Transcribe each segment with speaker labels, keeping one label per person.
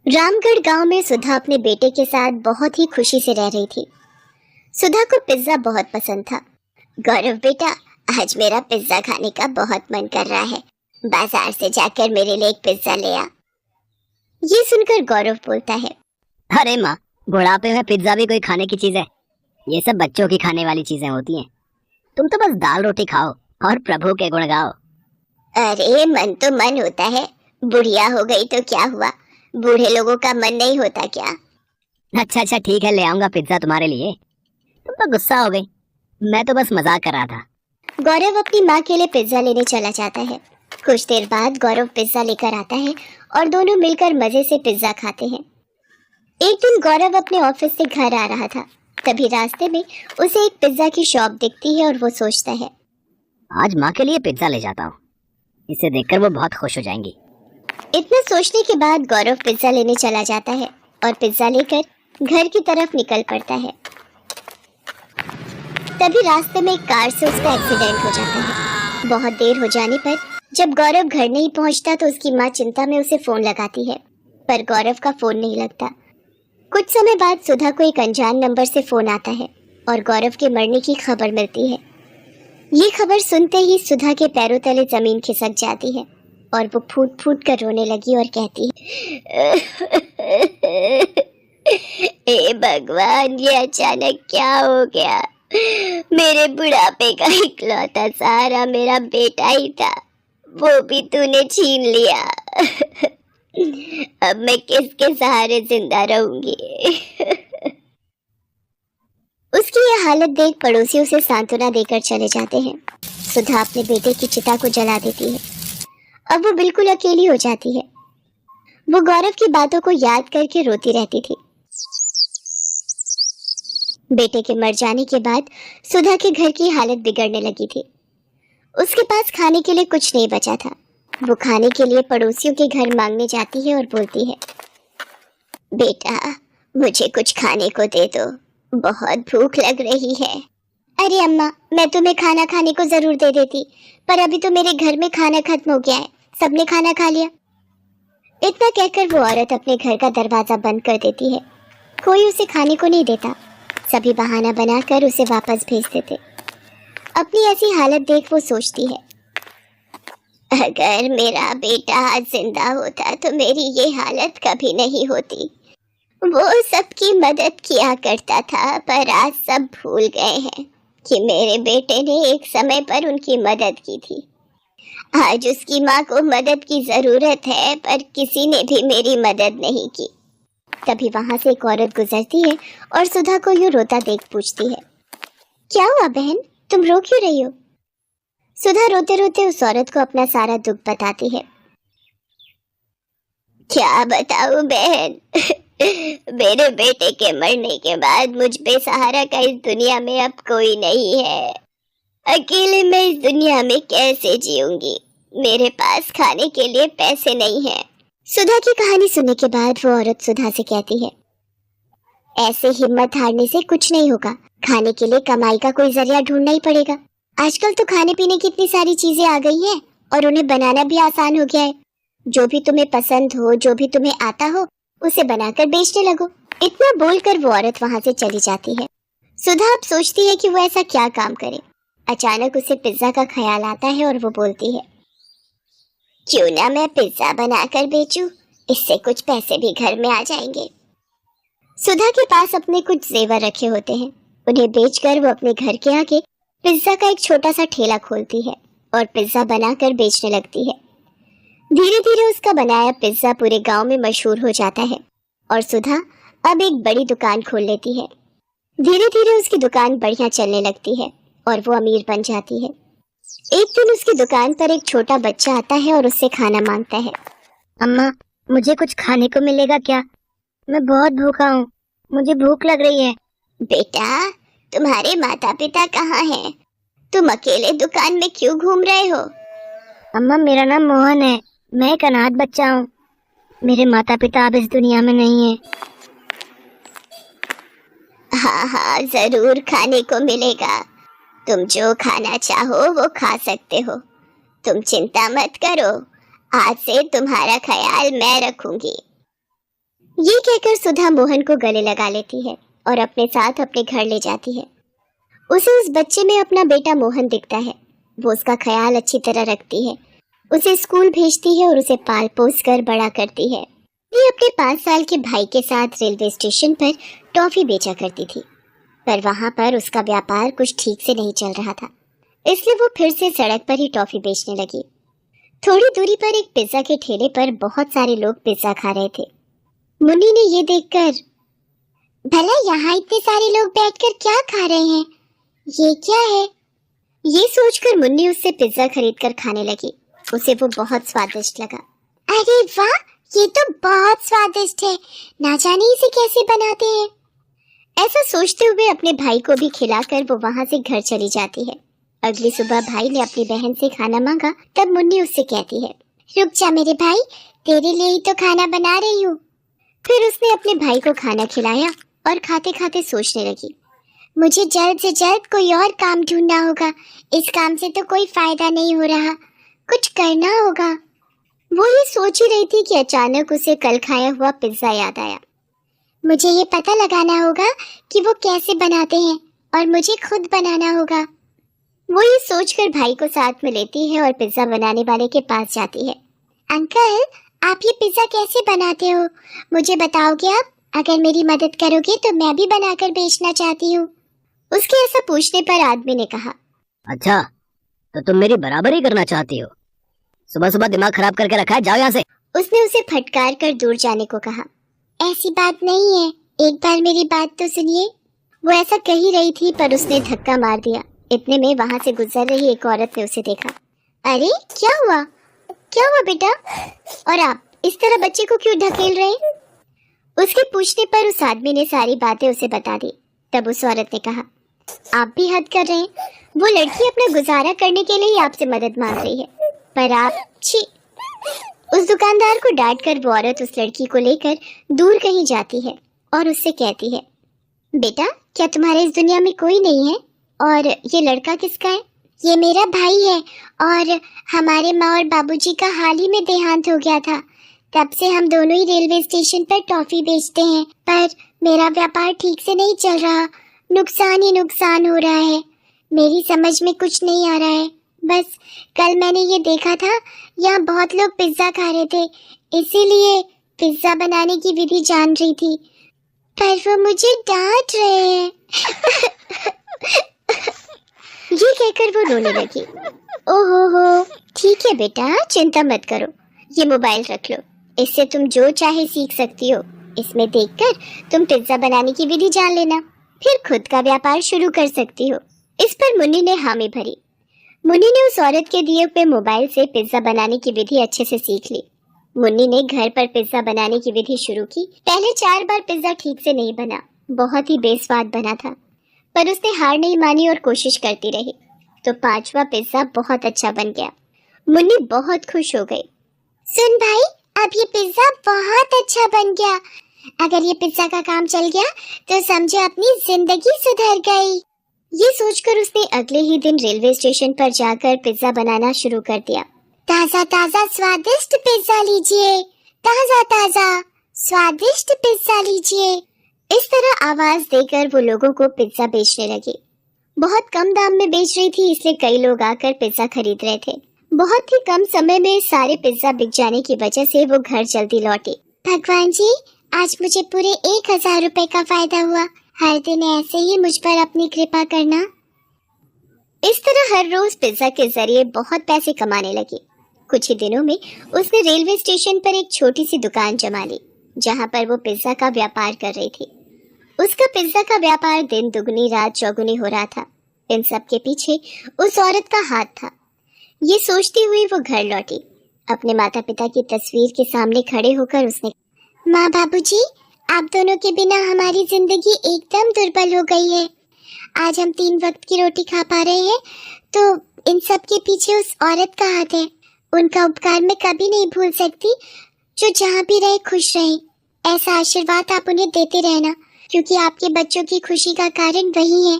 Speaker 1: रामगढ़ गांव में सुधा अपने बेटे के साथ बहुत ही खुशी से रह रही थी। सुधा को पिज्जा बहुत पसंद था। गौरव बेटा, आज मेरा पिज्जा खाने का बहुत मन कर रहा है। बाजार से जाकर मेरे लिए एक पिज्जा ले आ। ये सुनकर गौरव बोलता है,
Speaker 2: अरे माँ, बुढ़ापे में पिज्जा भी कोई खाने की चीज है? ये सब बच्चों की खाने वाली चीजें होती हैं। तुम तो बस दाल रोटी खाओ और प्रभु के गुण गाओ।
Speaker 1: अरे मन तो मन होता है, बुढ़िया हो गई तो क्या हुआ, बूढ़े लोगों का मन नहीं होता क्या?
Speaker 2: अच्छा ठीक है, ले आऊंगा पिज्जा तुम्हारे लिए। तुम तो गुस्सा हो गई, मैं तो बस मजाक कर रहा था।
Speaker 1: गौरव अपनी माँ के लिए पिज्जा लेने चला जाता है। कुछ देर बाद गौरव पिज्जा लेकर आता है और दोनों मिलकर मजे से पिज्जा खाते हैं। एक दिन गौरव अपने ऑफिस से घर आ रहा था, तभी रास्ते में उसे एक पिज्जा की शॉप दिखती है और वो सोचता है,
Speaker 2: आज माँ के लिए पिज्जा ले जाता हूँ, इसे देखकर वो बहुत खुश हो जाएंगी।
Speaker 1: इतना सोचने के बाद गौरव पिज्जा लेने चला जाता है और पिज्जा लेकर घर की तरफ निकल पड़ता है। तभी रास्ते में एक कार से उसका एक्सीडेंट हो जाता है। बहुत देर हो जाने पर जब गौरव घर नहीं पहुंचता तो उसकी माँ चिंता में उसे फोन लगाती है, पर गौरव का फोन नहीं लगता। कुछ समय बाद सुधा को एक अनजान नंबर से फोन आता है और गौरव के मरने की खबर मिलती है। ये खबर सुनते ही सुधा के पैरों तले जमीन खिसक जाती है और वो फूट फूट कर रोने लगी और कहती है, हे भगवान, ये अचानक क्या हो गया? मेरे बुढ़ापे का इकलौता सहारा मेरा बेटा ही था, वो भी तूने छीन लिया। अब मैं किसके सहारे जिंदा रहूंगी? उसकी यह हालत देख पड़ोसी उसे सांत्वना देकर चले जाते हैं। सुधा अपने बेटे की चिता को जला देती है। अब वो बिल्कुल अकेली हो जाती है। वो गौरव की बातों को याद करके रोती रहती थी। बेटे के मर जाने के बाद सुधा के घर की हालत बिगड़ने लगी थी। उसके पास खाने के लिए कुछ नहीं बचा था। वो खाने के लिए पड़ोसियों के घर मांगने जाती है और बोलती है, बेटा मुझे कुछ खाने को दे दो, बहुत भूख लग रही है। अरे अम्मा, मैं तुम्हें खाना खाने को जरूर दे देती, पर अभी तो मेरे घर में खाना खत्म हो गया है, सबने खाना खा लिया। इतना कहकर वो औरत अपने घर का दरवाजा बंद कर देती है। कोई उसे खाने को नहीं देता, सभी बहाना बनाकर उसे वापस भेज देते। अपनी ऐसी हालत देख वो सोचती है, अगर मेरा बेटा आज जिंदा होता तो मेरी ये हालत कभी नहीं होती। वो सबकी मदद किया करता था, पर आज सब भूल गए हैं कि मेरे बेटे ने एक समय पर उनकी मदद की थी। आज उसकी माँ को मदद की जरूरत है, पर किसी ने भी मेरी मदद नहीं की। तभी वहां से एक औरत गुजरती है और सुधा को यूं रोता देख पूछती है, क्या हुआ बहन, तुम रो क्यों रही हो? सुधा रोते रोते उस औरत को अपना सारा दुख बताती है। क्या बताऊं बहन, मेरे बेटे के मरने के बाद मुझ बेसहारा का इस दुनिया में अब कोई नहीं है। अकेले मैं इस दुनिया में कैसे जीऊंगी? मेरे पास खाने के लिए पैसे नहीं हैं। सुधा की कहानी सुनने के बाद वो औरत सुधा से कहती है, ऐसे हिम्मत हारने से कुछ नहीं होगा, खाने के लिए कमाई का कोई जरिया ढूंढना ही पड़ेगा। आजकल तो खाने पीने की इतनी सारी चीजें आ गई हैं और उन्हें बनाना भी आसान हो गया है। जो भी तुम्हें पसंद हो, जो भी तुम्हें आता हो, उसे बनाकर बेचने लगो। इतना बोलकर वो औरत वहां से चली जाती है। सुधा अब सोचती है कि वो ऐसा क्या काम करे। अचानक उसे पिज्जा का ख्याल आता है और वो बोलती है, क्यों ना मैं पिज्जा बनाकर बेचूं, इससे कुछ पैसे भी घर में आ जाएंगे। सुधा के पास अपने कुछ जेवर रखे होते हैं, उन्हें बेचकर वो अपने घर के आगे पिज्जा का एक छोटा सा ठेला खोलती है और पिज्जा बनाकर बेचने लगती है। धीरे धीरे उसका बनाया पिज्जा पूरे गांव में मशहूर हो जाता है और सुधा अब एक बड़ी दुकान खोल लेती है। धीरे धीरे उसकी दुकान बढ़िया चलने लगती है और वो अमीर बन जाती है। एक दिन उसकी दुकान पर एक छोटा बच्चा आता है और उससे खाना मांगता है।
Speaker 2: अम्मा, मुझे कुछ खाने को मिलेगा क्या? मैं बहुत भूखा हूँ, मुझे भूख लग रही है।
Speaker 1: बेटा, तुम्हारे माता पिता कहाँ हैं? तुम अकेले दुकान में क्यों घूम रहे हो?
Speaker 2: अम्मा, मेरा नाम मोहन है, मैं एक अनाथ बच्चा हूँ। मेरे माता पिता अब इस दुनिया में नहीं है।
Speaker 1: हाँ, जरूर खाने को मिलेगा। तुम जो खाना चाहो वो खा सकते हो। तुम चिंता मत करो, आज से तुम्हारा ख्याल मैं रखूंगी। ये कहकर सुधा मोहन को गले लगा लेती है और अपने साथ अपने घर ले जाती है। उसे उस बच्चे में अपना बेटा मोहन दिखता है। वो उसका ख्याल अच्छी तरह रखती है, उसे स्कूल भेजती है और उसे पाल पोस कर बड़ा करती है। ये अपने 5 साल के भाई के साथ रेलवे स्टेशन पर टॉफी बेचा करती थी, पर वहां पर उसका व्यापार कुछ ठीक से नहीं चल रहा था, इसलिए वो फिर से सड़क पर ही टॉफी बेचने लगी। थोड़ी दूरी पर एक पिज्जा के ठेले पर बहुत सारे लोग पिज्जा खा रहे थे। मुन्नी ने ये देखकर, भला यहाँ इतने सारे लोग बैठकर क्या खा रहे हैं, ये क्या है? ये सोचकर मुन्नी उससे पिज्जा खरीदकर खाने लगी। उसे वो बहुत स्वादिष्ट लगा। अरे वाह, ये तो बहुत स्वादिष्ट है, ना जाने इसे कैसे बनाते हैं। ऐसा सोचते हुए अपने भाई को भी खिलाकर वो वहां से घर चली जाती है। अगली सुबह भाई ने अपनी बहन से खाना मांगा, तब मुन्नी उससे कहती है, रुक जा मेरे भाई, तेरे लिए ही तो खाना बना रही हूँ। फिर उसने अपने भाई को खाना खिलाया और खाते खाते सोचने लगी, मुझे जल्द से जल्द कोई और काम ढूंढना होगा, इस काम से तो कोई फायदा नहीं हो रहा, कुछ करना होगा। वो ये सोच ही रही थी कि अचानक उसे कल खाया हुआ पिज्जा याद आया। मुझे ये पता लगाना होगा कि वो कैसे बनाते हैं और मुझे खुद बनाना होगा। वो ये सोचकर भाई को साथ में लेती है और पिज्जा बनाने वाले के पास जाती है। अंकल, आप ये पिज्जा कैसे बनाते हो, मुझे बताओगे आप? अगर मेरी मदद करोगे तो मैं भी बनाकर बेचना चाहती हूँ। उसके ऐसा पूछने पर आदमी ने कहा,
Speaker 2: अच्छा, तो तुम मेरी बराबरी करना चाहती हो? सुबह सुबह दिमाग खराब करके रखा है, जाओ यहाँ से।
Speaker 1: उसने उसे फटकार कर दूर जाने को कहा। ऐसी बात नहीं है, एक बार मेरी बात तो सुनिए। वो ऐसा कह ही रही थी पर उसने धक्का मार दिया। इतने में वहां से गुजर रही एक औरत ने उसे देखा। अरे क्या हुआ, क्या हुआ बेटा, और आप इस तरह बच्चे को क्यों ढकेल रहे हैं? उसके पूछने पर उस आदमी ने सारी बातें उसे बता दी। तब उस औरत ने कहा, आप भी हद कर रहे हैं, वो लड़की अपना गुजारा करने के लिए आपसे मदद मांग रही है, पर आप छी। उस दुकानदार को डांट कर वो औरत उस लड़की को लेकर दूर कहीं जाती है और उससे कहती है, बेटा क्या तुम्हारे इस दुनिया में कोई नहीं है, और ये लड़का किसका है? ये मेरा भाई है, और हमारे माँ और बाबूजी का हाल ही में देहांत हो गया था, तब से हम दोनों ही रेलवे स्टेशन पर टॉफी बेचते हैं, पर मेरा व्यापार ठीक से नहीं चल रहा, नुकसान ही नुकसान हो रहा है, मेरी समझ में कुछ नहीं आ रहा है। बस कल मैंने ये देखा था, यहाँ बहुत लोग पिज्जा खा रहे थे, इसीलिए पिज्जा बनाने की विधि जान रही थी, पर वो मुझे डांट रहे हैं। ये कहकर वो रोने लगी। ओहो हो, ठीक है बेटा, चिंता मत करो, ये मोबाइल रख लो, इससे तुम जो चाहे सीख सकती हो। इसमें देखकर तुम पिज्जा बनाने की विधि जान लेना, फिर खुद का व्यापार शुरू कर सकती हो। इस पर मुन्नी ने हामी भरी। मुन्नी ने उस औरत के दिए हुए मोबाइल से पिज्जा बनाने की विधि अच्छे से सीख ली। मुन्नी ने घर पर पिज्जा बनाने की विधि शुरू की। पहले 4 बार पिज्जा ठीक से नहीं बना, बहुत ही बेस्वाद बना था, पर उसने हार नहीं मानी और कोशिश करती रही, तो 5वां पिज्जा बहुत अच्छा बन गया। मुन्नी बहुत खुश हो गई। सुन भाई, अब ये पिज्जा बहुत अच्छा बन गया, अगर ये पिज्जा का काम चल गया तो समझो अपनी जिंदगी सुधर गई। ये सोचकर उसने अगले ही दिन रेलवे स्टेशन पर जाकर पिज्जा बनाना शुरू कर दिया। ताजा ताजा स्वादिष्ट पिज्जा लीजिए, ताजा ताजा स्वादिष्ट पिज्जा लीजिए। इस तरह आवाज देकर वो लोगों को पिज्जा बेचने लगी। बहुत कम दाम में बेच रही थी, इसलिए कई लोग आकर पिज्जा खरीद रहे थे। बहुत ही कम समय में सारे पिज्जा बिक जाने की वजह से वो घर जल्दी लौटी। भगवान जी, आज मुझे पूरे 1000 रुपए का फायदा हुआ, हर दिन ऐसे ही मुझ पर अपनी कृपा करना। इस तरह हर रोज पिज्जा के जरिए बहुत पैसे कमाने लगी। कुछ ही दिनों में उसने रेलवे स्टेशन पर एक छोटी सी दुकान जमा ली, जहाँ पर वो पिज्जा का व्यापार कर रही थी। उसका पिज्जा का व्यापार दिन दुगनी रात चौगुनी हो रहा था। इन सब के पीछे उस औरत का हाथ था। ये सोचती हुई वो घर लौटी। अपने माता पिता की तस्वीर के सामने खड़े होकर उसने, माँ बाबूजी, आप दोनों के बिना हमारी जिंदगी एकदम दुर्बल हो गई है। आज हम 3 वक्त की रोटी खा पा रहे हैं, तो इन सब के पीछे उस औरत का हाथ है। उनका उपकार मैं कभी नहीं भूल सकती। जो जहाँ भी रहे खुश रहे, ऐसा आशीर्वाद आप उन्हें देते रहना, क्योंकि आपके बच्चों की खुशी का कारण वही है,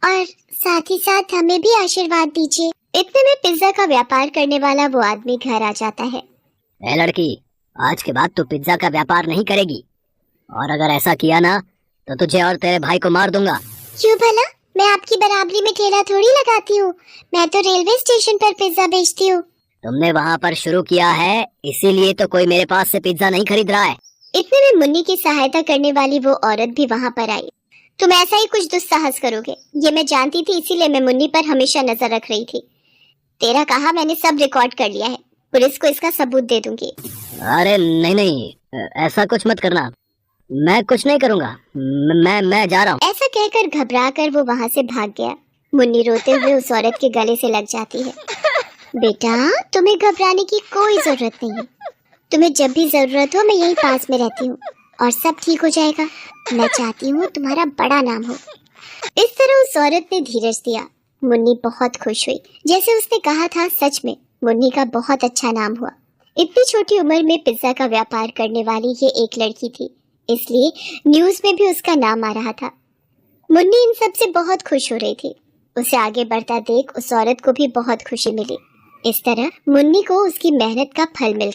Speaker 1: और साथ ही साथ हमें भी आशीर्वाद दीजिए। इतने में पिज्जा का व्यापार करने वाला वो आदमी घर आ जाता है।
Speaker 2: ए लड़की, आज के बाद तू पिज्जा का व्यापार नहीं करेगी, और अगर ऐसा किया ना तो तुझे और तेरे भाई को मार दूंगा।
Speaker 1: क्यों भला? मैं आपकी बराबरी में ठेला थोड़ी लगाती हूँ। मैं तो रेलवे स्टेशन पर पिज्जा बेचती हूँ।
Speaker 2: तुमने वहाँ पर शुरू किया है, इसीलिए तो कोई मेरे पास से पिज्जा नहीं खरीद रहा है।
Speaker 1: इतने में मुन्नी की सहायता करने वाली वो औरत भी वहाँ पर आई। तुम ऐसा ही कुछ दुस्साहस करोगे, ये मैं जानती थी, इसीलिए मैं मुन्नी पर हमेशा नजर रख रही थी। तेरा कहा मैंने सब रिकॉर्ड कर लिया है, पुलिस को इसका सबूत दे दूंगी।
Speaker 2: अरे नहीं नहीं, ऐसा कुछ मत करना, मैं कुछ नहीं करूँगा। मैं जा रहा हूँ।
Speaker 1: ऐसा कहकर घबरा कर वो वहाँ से भाग गया। मुन्नी रोते हुए उस औरत के गले से लग जाती है। बेटा, तुम्हें घबराने की कोई जरूरत नहीं है। तुम्हें जब भी जरूरत हो मैं यहीं पास में रहती हूँ और सब ठीक हो जाएगा। मैं चाहती हूँ तुम्हारा बड़ा नाम हो। इस तरह उस औरत ने धीरज दिया। मुन्नी बहुत खुश हुई। जैसे उसने कहा था, सच में मुन्नी का बहुत अच्छा नाम हुआ। इतनी छोटी उम्र में पिज्जा का व्यापार करने वाली ये एक लड़की थी, इसलिए न्यूज में भी उसका नाम आ रहा था। मुन्नी इन सब से बहुत खुश हो रही थी। उसे आगे बढ़ता देख उस औरत को भी बहुत खुशी मिली। इस तरह मुन्नी को उसकी मेहनत का फल मिल